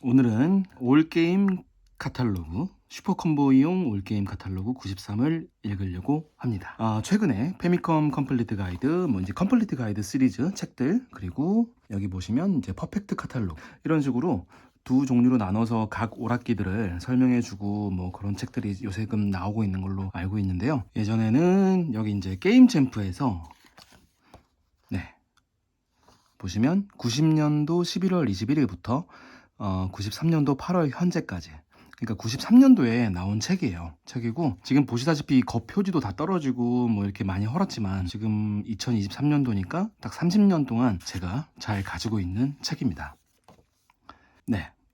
오늘은 올게임 카탈로그 슈퍼컴보이용 올게임 카탈로그 93을 읽으려고 합니다. 최근에 페미컴 컴플리트 가이드, 이제 컴플리트 가이드 시리즈 책들, 그리고 여기 보시면 이제 퍼펙트 카탈로그, 이런 식으로 두 종류로 나눠서 각 오락기들을 설명해주고 그런 책들이 요새금 나오고 있는 걸로 알고 있는데요. 예전에는 여기 이제 게임 챔프에서 보시면 90년도 11월 21일부터 93년도 8월 현재까지, 그러니까 93년도에 나온 책이고, 지금 보시다시피 겉 표지도 다 떨어지고 이렇게 많이 헐었지만 지금 2023년도니까 딱 30년 동안 제가 잘 가지고 있는 책입니다.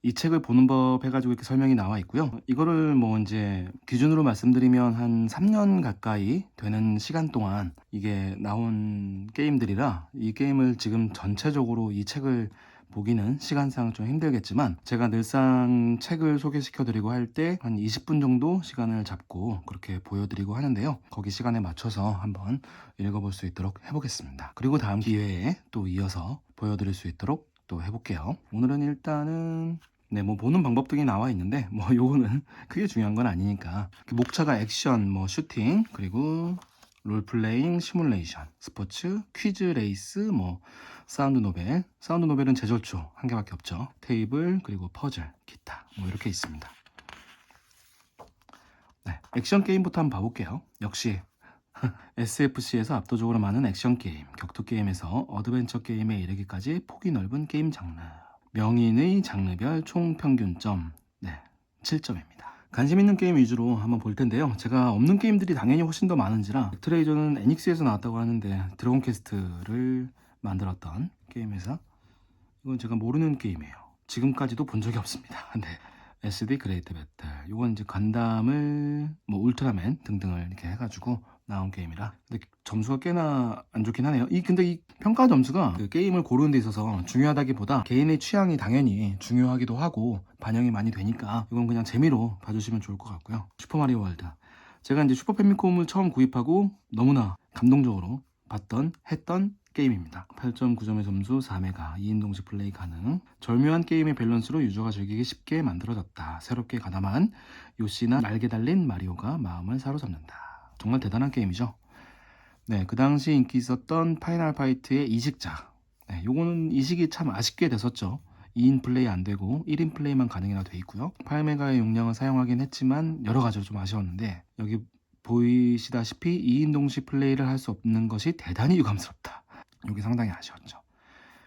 이 책을 보는 법 해가지고 이렇게 설명이 나와 있고요. 이거를 이제 기준으로 말씀드리면 한 3년 가까이 되는 시간 동안 이게 나온 게임들이라, 이 게임을 지금 전체적으로 이 책을 보기는 시간상 좀 힘들겠지만, 제가 늘상 책을 소개시켜 드리고 할 때 한 20분 정도 시간을 잡고 그렇게 보여드리고 하는데요. 거기 시간에 맞춰서 한번 읽어볼 수 있도록 해보겠습니다. 그리고 다음 기회에 또 이어서 보여드릴 수 있도록 또 해볼게요. 오늘은 일단은 보는 방법 등이 나와 있는데 요거는 크게 중요한 건 아니니까, 목차가 액션, 슈팅, 그리고 롤플레잉, 시뮬레이션, 스포츠, 퀴즈, 레이스, 사운드 노벨, 사운드 노벨은 제절초 한 개밖에 없죠. 테이블, 그리고 퍼즐, 기타 이렇게 있습니다. 액션 게임부터 한번 봐볼게요. 역시 SFC에서 압도적으로 많은 액션 게임, 격투 게임에서 어드벤처 게임에 이르기까지 폭이 넓은 게임 장르. 명인의 장르별 총 평균점 7점입니다. 관심 있는 게임 위주로 한번 볼 텐데요. 제가 없는 게임들이 당연히 훨씬 더 많은지라, 트레이저는 애닉스에서 나왔다고 하는데 드래곤 퀘스트를 만들었던 게임 회사, 이건 제가 모르는 게임이에요. 지금까지도 본 적이 없습니다. SD 그레이트 배틀, 이건 이제 간담을 울트라맨 등등을 이렇게 해가지고 나온 게임이라, 근데 점수가 꽤나 안 좋긴 하네요. 근데 이 평가 점수가 그 게임을 고르는 데 있어서 중요하다기보다 개인의 취향이 당연히 중요하기도 하고 반영이 많이 되니까 이건 그냥 재미로 봐주시면 좋을 것 같고요. 슈퍼마리오 월드, 제가 이제 슈퍼 패미콤을 처음 구입하고 너무나 감동적으로 했던 게임입니다. 8.9점의 점수, 4메가, 2인 동시 플레이 가능. 절묘한 게임의 밸런스로 유저가 즐기기 쉽게 만들어졌다. 새롭게 가담한 요시나 날개 달린 마리오가 마음을 사로잡는다. 정말 대단한 게임이죠. 그 당시 인기 있었던 파이널 파이트의 이식작. 요거는 이식이 참 아쉽게 됐었죠. 2인 플레이 안 되고 1인 플레이만 가능이라 돼 있고요. 8메가의 용량을 사용하긴 했지만 여러 가지로 좀 아쉬웠는데, 여기 보이시다시피 2인 동시 플레이를 할 수 없는 것이 대단히 유감스럽다. 이게 상당히 아쉬웠죠.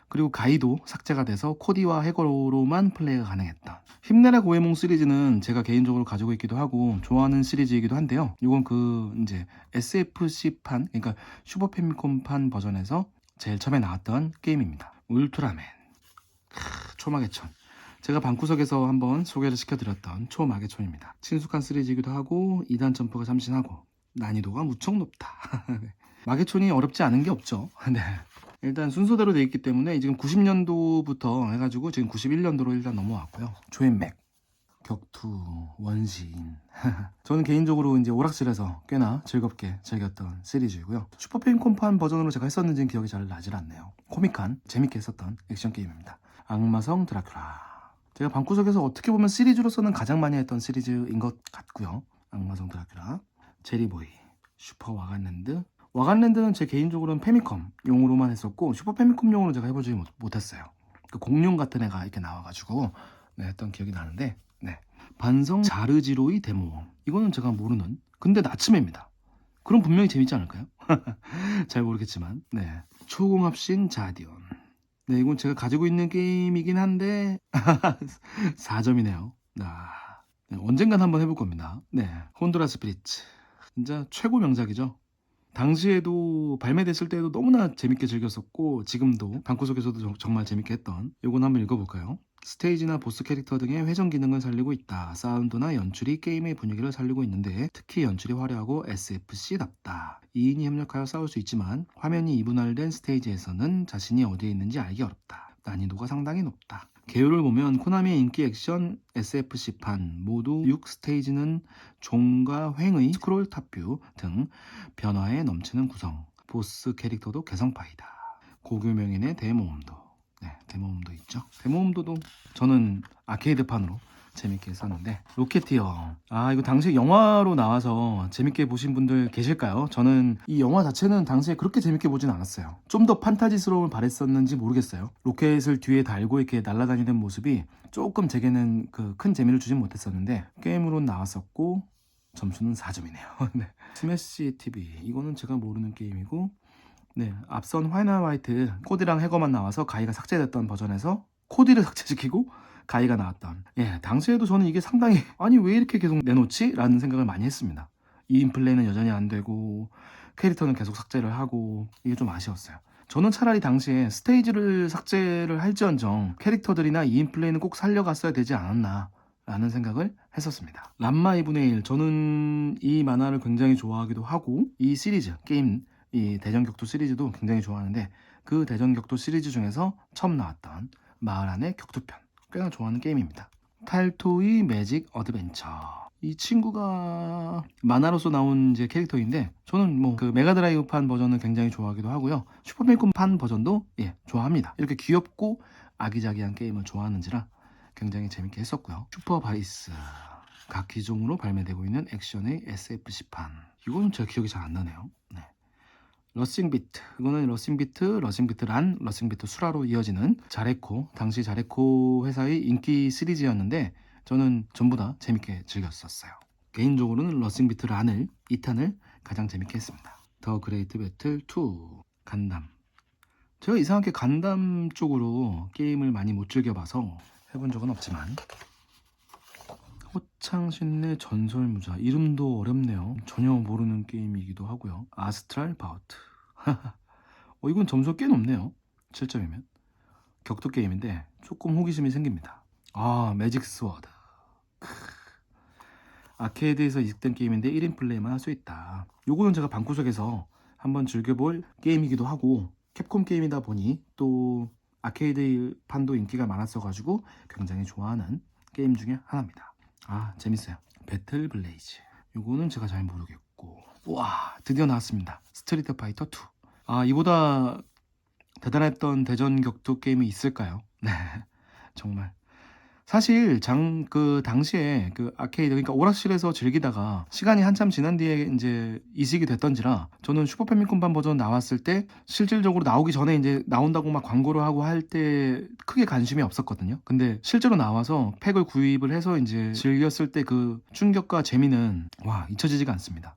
그리고 가이도 삭제가 돼서 코디와 해거로만 플레이가 가능했던 힘내라 고에몽 시리즈는 제가 개인적으로 가지고 있기도 하고 좋아하는 시리즈이기도 한데요. 이건 이제 SFC판, 그러니까 슈퍼 패미콤판 버전에서 제일 처음에 나왔던 게임입니다. 울트라맨, 초마개촌, 제가 방구석에서 한번 소개를 시켜드렸던 초마개촌입니다. 친숙한 시리즈이기도 하고 2단 점프가 참신하고 난이도가 무척 높다. 마개촌이 어렵지 않은 게 없죠. 일단 순서대로 돼 있기 때문에 지금 90년도부터 해가지고 지금 91년도로 일단 넘어왔고요. 조앤맥, 격투, 원시인. 저는 개인적으로 이제 오락실에서 꽤나 즐겁게 즐겼던 시리즈이고요. 슈퍼 패미콤판 버전으로 제가 했었는지는 기억이 잘 나질 않네요. 코믹한 재밌게 했었던 액션 게임입니다. 악마성 드라큘라, 제가 방구석에서 어떻게 보면 시리즈로서는 가장 많이 했던 시리즈인 것 같고요. 악마성 드라큘라, 제리보이, 슈퍼 와간랜드는 제 개인적으로는 페미컴 용으로만 했었고, 슈퍼 페미컴 용으로 제가 해보지 못했어요. 그 공룡 같은 애가 이렇게 나와가지고 했던 기억이 나는데, 반성 자르지로의 데모, 이거는 제가 모르는, 근데 나츠메입니다. 그럼 분명히 재밌지 않을까요? 잘 모르겠지만. 초공합신 자디온, 이건 제가 가지고 있는 게임이긴 한데 4점이네요. 언젠간 한번 해볼 겁니다. 혼두라스 브리츠, 진짜 최고 명작이죠. 당시에도 발매됐을 때도 너무나 재밌게 즐겼었고, 지금도 방구석에서도 정말 재밌게 했던, 요건 한번 읽어볼까요? 스테이지나 보스 캐릭터 등의 회전 기능을 살리고 있다. 사운드나 연출이 게임의 분위기를 살리고 있는데 특히 연출이 화려하고 SFC답다. 2인이 협력하여 싸울 수 있지만 화면이 이분할된 스테이지에서는 자신이 어디에 있는지 알기 어렵다. 난이도가 상당히 높다. 개요를 보면 코나미의 인기 액션 SFC판 모두 6스테이지는 종과 횡의 스크롤 탑뷰 등 변화에 넘치는 구성, 보스 캐릭터도 개성파이다. 고교명인의 대모험도, 네, 데모홈도 있죠. 데모홈도도 저는 아케이드판으로 재밌게 했었는데, 로켓티어. 아, 이거 당시 영화로 나와서 재밌게 보신 분들 계실까요? 저는 이 영화 자체는 당시에 그렇게 재밌게 보진 않았어요. 좀 더 판타지스러움을 바랬었는지 모르겠어요. 로켓을 뒤에 달고 이렇게 날아다니는 모습이 조금 제게는 그 큰 재미를 주진 못했었는데, 게임으로 나왔었고 점수는 4점이네요. 네. 스매시 TV, 이거는 제가 모르는 게임이고, 네, 앞선 화이트 화이트 코디랑 해거만 나와서 가이가 삭제됐던 버전에서 코디를 삭제시키고 가이가 나왔던, 예, 당시에도 저는 이게 상당히 아니 왜 이렇게 계속 내놓지? 라는 생각을 많이 했습니다. 2인 플레이는 여전히 안 되고 캐릭터는 계속 삭제를 하고, 이게 좀 아쉬웠어요. 저는 차라리 당시에 스테이지를 삭제를 할지언정 캐릭터들이나 2인 플레이는 꼭 살려갔어야 되지 않았나 라는 생각을 했었습니다. 람마 2분의 1, 저는 이 만화를 굉장히 좋아하기도 하고 이 시리즈 게임, 이 대전격투 시리즈도 굉장히 좋아하는데, 그 대전격투 시리즈 중에서 처음 나왔던 마을 안의 격투편, 꽤나 좋아하는 게임입니다. 탈토이 매직 어드벤처. 이 친구가 만화로서 나온 이제 캐릭터인데, 저는 뭐 그 메가드라이브판 버전을 굉장히 좋아하기도 하고요. 슈퍼패미컴판 버전도 좋아합니다. 이렇게 귀엽고 아기자기한 게임을 좋아하는지라 굉장히 재밌게 했었고요. 슈퍼바이스, 각 기종으로 발매되고 있는 액션의 SFC판. 이거는 제 기억이 잘 안 나네요. 네. 러싱비트, 이거는 러싱비트, 러싱비트 란, 러싱비트 수라로 이어지는 자레코, 당시 자레코 회사의 인기 시리즈였는데 저는 전부 다 재밌게 즐겼었어요. 개인적으로는 러싱비트 란을 2탄을 가장 재밌게 했습니다. 더 그레이트 배틀 2, 간담. 제가 이상하게 간담 쪽으로 게임을 많이 못 즐겨봐서 해본 적은 없지만, 호창신의 전설무자, 이름도 어렵네요. 전혀 모르는 게임이기도 하고요. 아스트랄 바우트. 이건 점수가 꽤 높네요. 7점이면. 격투 게임인데 조금 호기심이 생깁니다. 아, 매직 스워드. 아케이드에서 이식된 게임인데 1인 플레이만 할 수 있다. 요거는 제가 방구석에서 한번 즐겨볼 게임이기도 하고, 캡콤 게임이다 보니 또 아케이드 판도 인기가 많았어가지고 굉장히 좋아하는 게임 중에 하나입니다. 아, 재밌어요. 배틀 블레이즈. 요거는 제가 잘 모르겠고, 와, 드디어 나왔습니다. 스트리트 파이터 2. 아, 이보다 대단했던 대전 격투 게임이 있을까요? 네, 정말. 사실 그 당시에 그 아케이드, 그러니까 오락실에서 즐기다가 시간이 한참 지난 뒤에 이제 이식이 됐던지라, 저는 슈퍼 패미컴판 버전 나왔을 때 실질적으로 나오기 전에 이제 나온다고 막 광고를 하고 할 때 크게 관심이 없었거든요. 근데 실제로 나와서 팩을 구입을 해서 이제 즐겼을 때 그 충격과 재미는 와, 잊혀지지가 않습니다.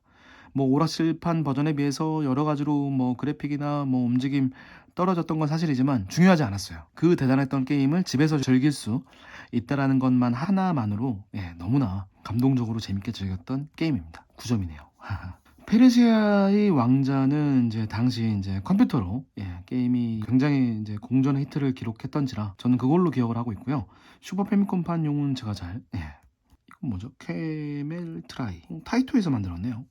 뭐 오락실판 버전에 비해서 여러 가지로 뭐 그래픽이나 뭐 움직임 떨어졌던 건 사실이지만 중요하지 않았어요. 그 대단했던 게임을 집에서 즐길 수 있다라는 것만 하나만으로 너무나 감동적으로 재밌게 즐겼던 게임입니다. 9점이네요. 페르시아의 왕자는 이제 당시 이제 컴퓨터로 게임이 굉장히 이제 공전 히트를 기록했던지라 저는 그걸로 기억을 하고 있고요. 슈퍼 패미컴판용은 제가 이건 뭐죠? 캐멜 트라이. 타이토에서 만들었네요.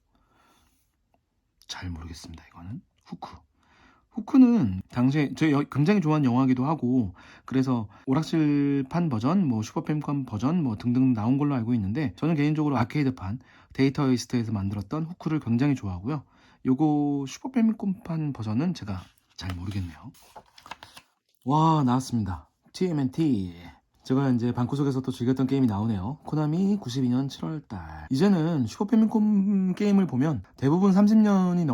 잘 모르겠습니다. 이거는 후크는 당시에 제가 굉장히 좋아하는 영화기도 하고, 그래서 오락실판 버전, 뭐 슈퍼 패미컴 버전 뭐 등등 나온 걸로 알고 있는데, 저는 개인적으로 아케이드판 데이터 이스트에서 만들었던 후크를 굉장히 좋아하고요. 요거 슈퍼 패미컴판 버전은 제가 잘 모르겠네요. 와, 나왔습니다. TMNT. 제가 이제 방구석에서 또 즐겼던 게임이 나오네요. 코나미 92년 7월달. 이제는 슈퍼 패미컴 게임을 보면 대부분 30년이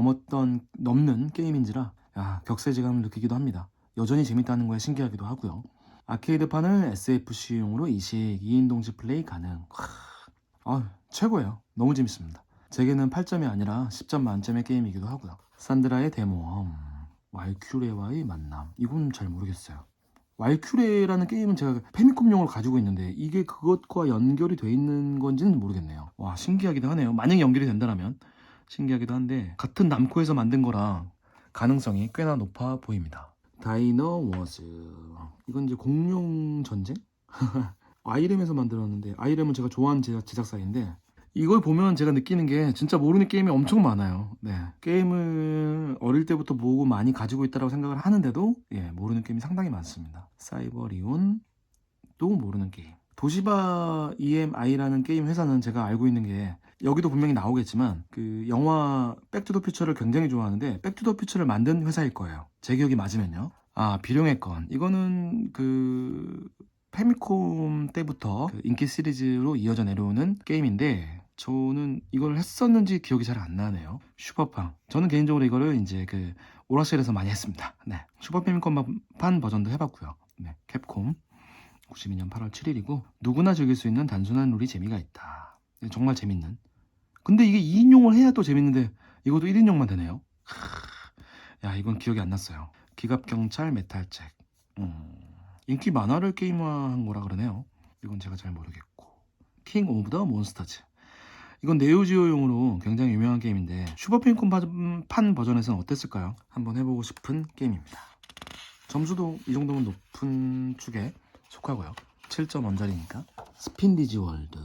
넘는 게임인지라 격세지감을 느끼기도 합니다. 여전히 재밌다는 거에 신기하기도 하고요. 아케이드판을 SFC용으로 이식, 2인 동시 플레이 가능. 최고예요. 너무 재밌습니다. 제게는 8점이 아니라 10점 만점의 게임이기도 하고요. 산드라의 데모험, 왈큐레와의 만남. 이건 잘 모르겠어요. 왈큐레라는 게임은 제가 패미컴용을 가지고 있는데 이게 그것과 연결이 돼 있는 건지는 모르겠네요. 와, 신기하기도 하네요. 만약에 연결이 된다면 신기하기도 한데, 같은 남코에서 만든 거라 가능성이 꽤나 높아 보입니다. 다이너 워즈. 이건 이제 공룡 전쟁? 아이렘에서 만들었는데, 아이렘은 제가 좋아하는 제작사인데, 이걸 보면 제가 느끼는 게 진짜 모르는 게임이 엄청 많아요. 게임을 어릴 때부터 보고 많이 가지고 있다고 생각을 하는데도 모르는 게임이 상당히 많습니다. 사이버리온, 또 모르는 게임. 도시바 EMI라는 게임 회사는 제가 알고 있는 게, 여기도 분명히 나오겠지만 그 영화 백투더 퓨처를 굉장히 좋아하는데 백투더 퓨처를 만든 회사일 거예요. 제 기억이 맞으면요. 비룡의 건. 이거는 그 페미콤 때부터 그 인기 시리즈로 이어져 내려오는 게임인데 저는 이걸 했었는지 기억이 잘 안 나네요. 슈퍼팡. 저는 개인적으로 이거를 이제 그 오락실에서 많이 했습니다. 네. 슈퍼 페미컴 판 버전도 해봤고요. 네. 캡콤 92년 8월 7일이고 누구나 즐길 수 있는 단순한 룰이 재미가 있다. 네, 정말 재밌는. 근데 이게 2인용을 해야 또 재밌는데 이것도 1인용만 되네요. 야, 이건 기억이 안 났어요. 기갑경찰 메탈잭. 인기 만화를 게임화한 거라 그러네요. 이건 제가 잘 모르겠고. 킹 오브 더 몬스터즈. 이건 네오지오용으로 굉장히 유명한 게임인데 슈퍼 페미컴 판 버전에서는 어땠을까요? 한번 해보고 싶은 게임입니다. 점수도 이 정도면 높은 축에 속하고요. 7.0짜리니까. 스핀디지 월드.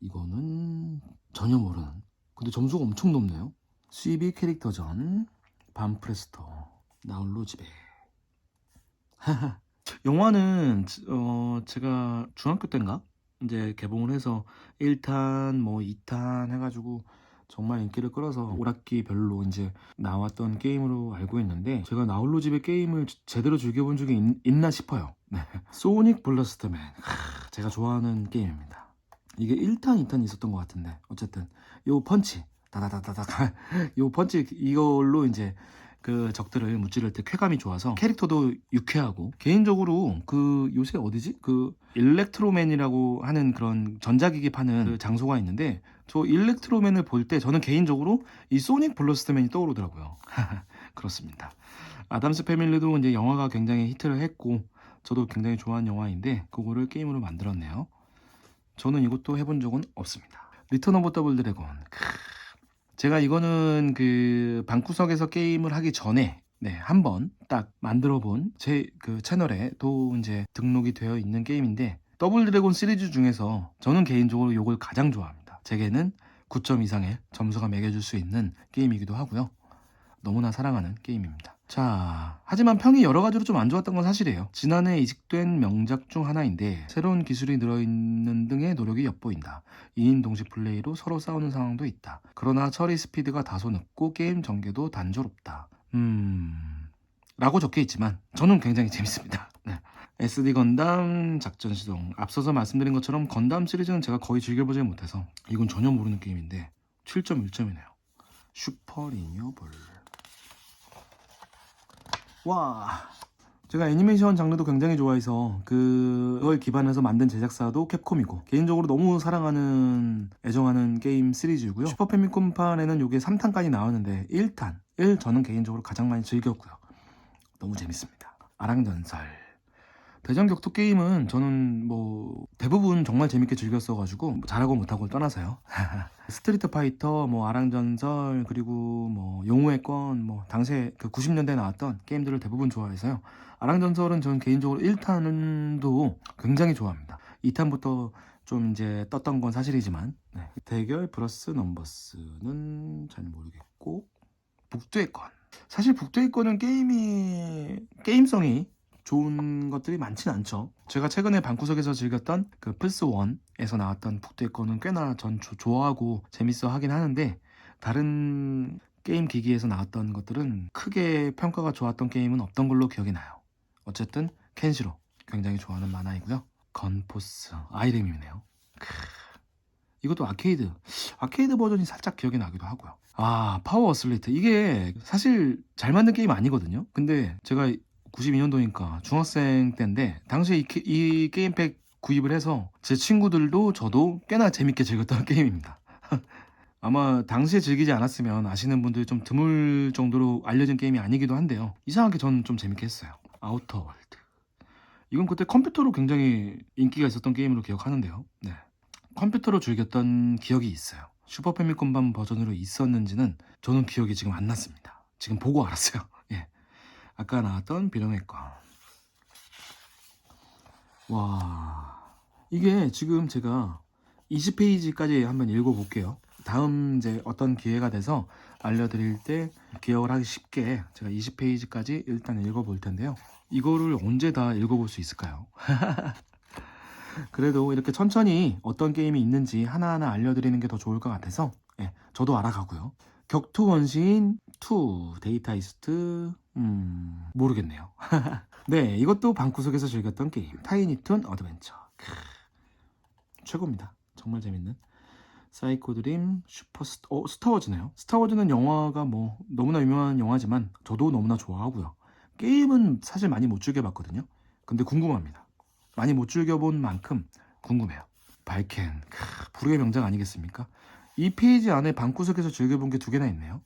이거는 전혀 모르는. 근데 점수가 엄청 높네요. CB 캐릭터전. 반프레스토. 나홀로 집에. 영화는 제가 중학교 때인가 이제 개봉을 해서 1탄 뭐 2탄 해가지고 정말 인기를 끌어서 오락기별로 이제 나왔던 게임으로 알고 있는데 제가 나홀로 집에 게임을 제대로 즐겨본 적이 있나 싶어요. 네. 소닉 블러스트맨. 제가 좋아하는 게임입니다. 이게 1탄 2탄 있었던 것 같은데 어쨌든 요 펀치 다다다다다 요 펀치 이걸로 이제 그 적들을 무찌를 때 쾌감이 좋아서 캐릭터도 유쾌하고 개인적으로 그 요새 어디지? 그 일렉트로맨이라고 하는 그런 전자기기 파는 그 장소가 있는데 저 일렉트로맨을 볼 때 저는 개인적으로 이 소닉 블러스트맨이 떠오르더라고요. 그렇습니다. 아담스 패밀리도 이제 영화가 굉장히 히트를 했고 저도 굉장히 좋아하는 영화인데 그거를 게임으로 만들었네요. 저는 이것도 해본 적은 없습니다. 리턴 오브 더블 드래곤. 제가 이거는 그 방구석에서 게임을 하기 전에 한번 딱 만들어 본 제 그 채널에도 이제 등록이 되어 있는 게임인데 더블 드래곤 시리즈 중에서 저는 개인적으로 이걸 가장 좋아합니다. 제게는 9점 이상의 점수가 매겨줄 수 있는 게임이기도 하고요. 너무나 사랑하는 게임입니다. 자, 하지만 평이 여러 가지로 좀 안 좋았던 건 사실이에요. 지난해 이식된 명작 중 하나인데 새로운 기술이 들어있는 등의 노력이 엿보인다. 2인 동시 플레이로 서로 싸우는 상황도 있다. 그러나 처리 스피드가 다소 늦고 게임 전개도 단조롭다. 라고 적혀 있지만 저는 굉장히 재밌습니다. 네. SD 건담 작전 시동. 앞서서 말씀드린 것처럼 건담 시리즈는 제가 거의 즐겨보지 못해서 이건 전혀 모르는 게임인데 7.1점이네요. 슈퍼 리뉴얼. 와, 제가 애니메이션 장르도 굉장히 좋아해서 그걸 기반해서 만든 제작사도 캡콤이고 개인적으로 너무 사랑하는 애정하는 게임 시리즈고요. 슈퍼 패미컴판에는 이게 3탄까지 나왔는데 1탄 저는 개인적으로 가장 많이 즐겼고요. 너무 재밌습니다. 아랑전설. 대전 격투 게임은 저는 뭐 대부분 정말 재밌게 즐겼어가지고 잘하고 못하고 떠나서요. 스트리트 파이터, 뭐 아랑전설, 그리고 뭐 용우의 권, 뭐 당시에 그 90년대에 나왔던 게임들을 대부분 좋아해서요. 아랑전설은 저는 개인적으로 1탄도 굉장히 좋아합니다. 2탄부터 좀 이제 떴던 건 사실이지만 대결 플러스 넘버스는 잘 모르겠고 북두의 권. 사실 북두의 권은 게임성이 좋은 것들이 많진 않죠. 제가 최근에 방구석에서 즐겼던 그 플스1에서 나왔던 북두의 권은 꽤나 전 좋아하고 재밌어 하긴 하는데 다른 게임 기기에서 나왔던 것들은 크게 평가가 좋았던 게임은 없던 걸로 기억이 나요. 어쨌든 켄시로 굉장히 좋아하는 만화이고요. 건포스 아이템이네요. 이것도 아케이드 버전이 살짝 기억이 나기도 하고요. 파워 어슬레이트. 이게 사실 잘 만든 게임 아니거든요. 근데 제가 92년도니까 중학생 때인데 당시에 이 게임팩 구입을 해서 제 친구들도 저도 꽤나 재밌게 즐겼던 게임입니다. 아마 당시에 즐기지 않았으면 아시는 분들이 좀 드물 정도로 알려진 게임이 아니기도 한데요. 이상하게 저는 좀 재밌게 했어요. 아우터 월드. 이건 그때 컴퓨터로 굉장히 인기가 있었던 게임으로 기억하는데요. 네. 컴퓨터로 즐겼던 기억이 있어요. 슈퍼 패미컴 버전으로 있었는지는 저는 기억이 지금 안 났습니다. 지금 보고 알았어요. 예. 아까 나왔던 비룡의 권. 와, 이게 지금 제가 20페이지까지 한번 읽어볼게요. 다음 이제 어떤 기회가 돼서 알려드릴 때 기억을 하기 쉽게 제가 20페이지까지 일단 읽어볼 텐데요. 이거를 언제 다 읽어볼 수 있을까요? 그래도 이렇게 천천히 어떤 게임이 있는지 하나하나 알려드리는 게 더 좋을 것 같아서 저도 알아가고요. 격투 원시인 2 데이터 이스트 모르겠네요. 네, 이것도 방구석에서 즐겼던 게임 타이니툰 어드벤처. 최고입니다. 정말 재밌는 사이코 드림 스타워즈네요. 스타워즈는 영화가 뭐 너무나 유명한 영화지만 저도 너무나 좋아하고요. 게임은 사실 많이 못 즐겨봤거든요. 근데 궁금합니다. 많이 못 즐겨본 만큼 궁금해요. 발켄, 불후의 명작 아니겠습니까? 이 페이지 안에 방구석에서 즐겨본 게 두 개나 있네요.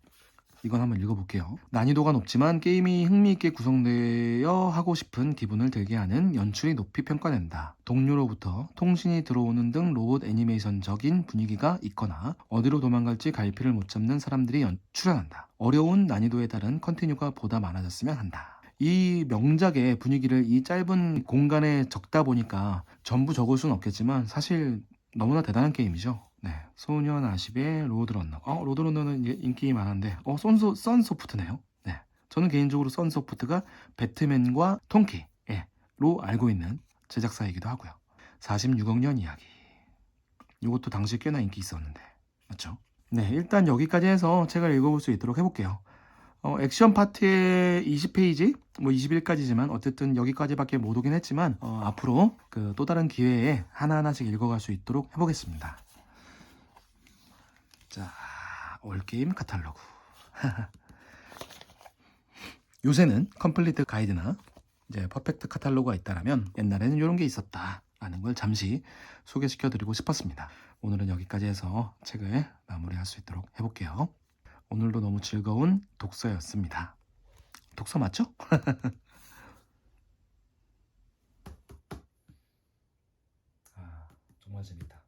이건 한번 읽어볼게요. 난이도가 높지만 게임이 흥미있게 구성되어 하고 싶은 기분을 들게 하는 연출이 높이 평가된다. 동료로부터 통신이 들어오는 등 로봇 애니메이션적인 분위기가 있거나 어디로 도망갈지 갈피를 못 잡는 사람들이 출연한다. 어려운 난이도에 따른 컨티뉴가 보다 많아졌으면 한다. 이 명작의 분위기를 이 짧은 공간에 적다 보니까 전부 적을 수는 없겠지만 사실 너무나 대단한 게임이죠. 네, 소년 아십의 로드러너. 로드러너는 인기 많은데, 선소프트네요. 네, 저는 개인적으로 선소프트가 배트맨과 통키로 알고 있는 제작사이기도 하고요. 46억 년 이야기. 이것도 당시 꽤나 인기 있었는데, 맞죠? 네, 일단 여기까지 해서 책을 읽어볼 수 있도록 해볼게요. 액션 파트의 20페이지, 뭐 21까지지만 어쨌든 여기까지밖에 못 오긴 했지만 앞으로 또 다른 기회에 하나하나씩 읽어갈 수 있도록 해보겠습니다. 자, 올게임 카탈로그. 요새는 컴플리트 가이드나 이제 퍼펙트 카탈로그가 있다라면 옛날에는 이런 게 있었다라는 걸 잠시 소개시켜드리고 싶었습니다. 오늘은 여기까지 해서 책을 마무리할 수 있도록 해볼게요. 오늘도 너무 즐거운 독서였습니다. 독서 맞죠? 정말 재밌다.